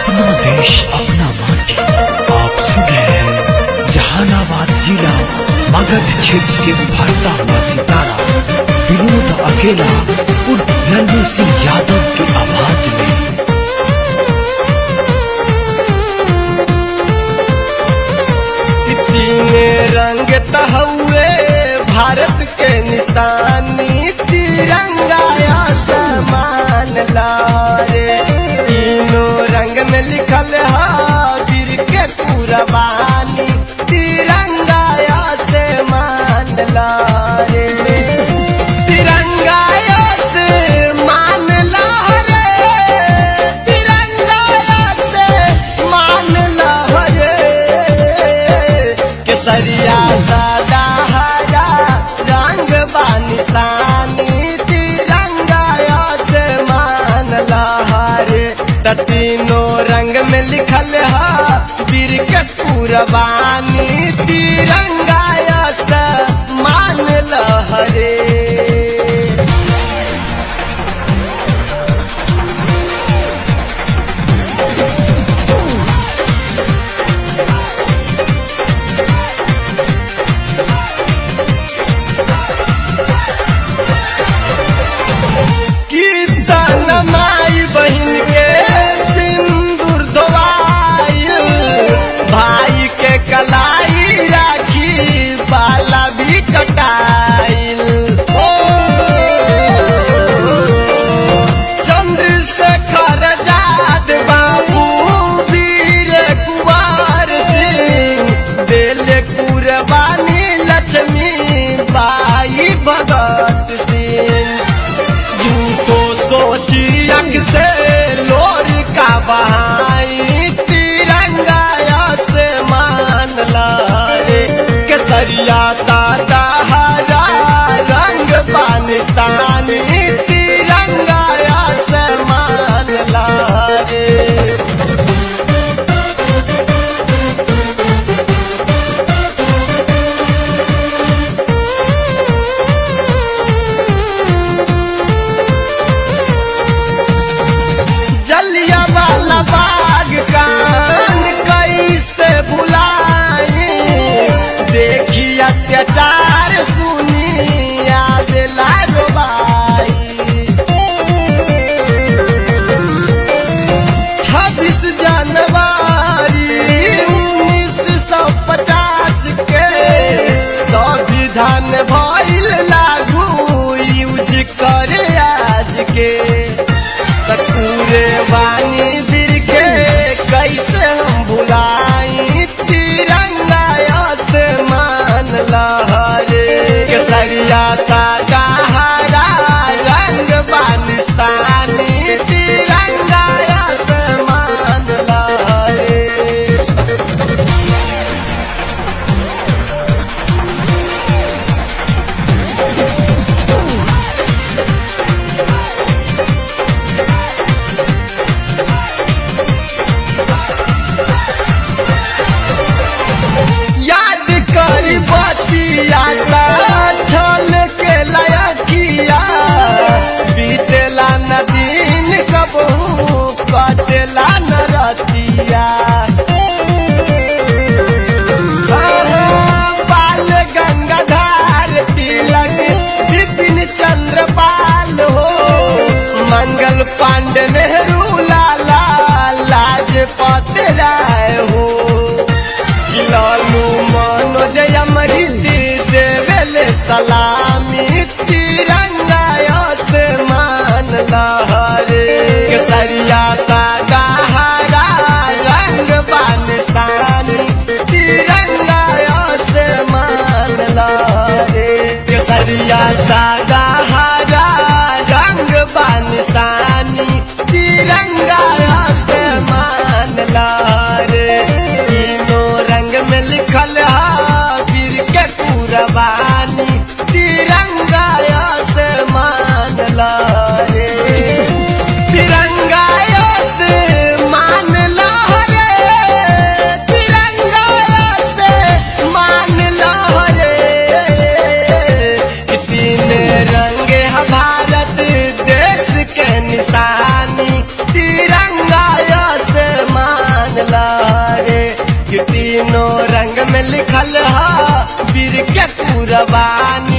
अपना देश अपना माटी। आप सुन रहे हैं जहानाबाद जिला मगध क्षेत्र के उभरता हुआ सितारा विनोद अकेला उर्फ लल्लू सिंह यादव की आवाज में। तीने रंग तहुए भारत के निशानी तिरंगा आसमान लारे। तीनों रंग में लिखल है वीर के कुर्बानी तिरंगा आसमान लारे। तिरंगा आसमान लारे, तिरंगा आसमान लारे। केसरिया सादा हरा रंग बानिसानी तिरंगा आसमान लहरे। तीनों रंग में लिखल है वीर के कुर्बानी तिरंगा आसमान लहरे। कीर्तन माई बहन के सिंदूर धोवाइल, भाई के कलाई राखी बाला भी कटाइल। चंद्रशेखर आजाद बाबू वीर कुंवर सिंह देले कुर्बानी लक्ष्मी बाई भगत सिंह। झूठो सोची अख से लोरी का बहाई तिरंगा आसमान लारे। केसरिया सादा हरा रंग बानिसानी तिरंगा आसमान लारे। जलियांवाला बाग कांड कैसे भुलाई, देखी अत्याचार सुनी आवेला रोबाई। 26 जनवरी 1950 के संविधान भइल लागू यूज करे आज के। पूरे वानी वीर के कैसे हम भुलाई तिरंगा आसमान लहरे। केसरिया सादा हरा रंग बानिसानी तिरंगा आसमान लहरे। याद करी बतिया छल के लयकिया, बीतेला न दिन कबहू कटेला न रतिया। बाल गंगाधर तिलक विपिन चंद्र पाल हो, मंगल पांडे नेहरू लाला लाजपत राय हो। लालू मनोज अमृत देवेले सलामी तिरंगा आसमान लहरे। केसरिया सादा हरा रंग बानिसानी तिरंगा आसमान लहरे। केसरिया सादा हरा रंग बानिसानी तिरंगा आसमान लहरे। तीनों रंग में लिखल है वीर के कुर्बानी तिरंगा आसमान लहरे। तिरंगा जवान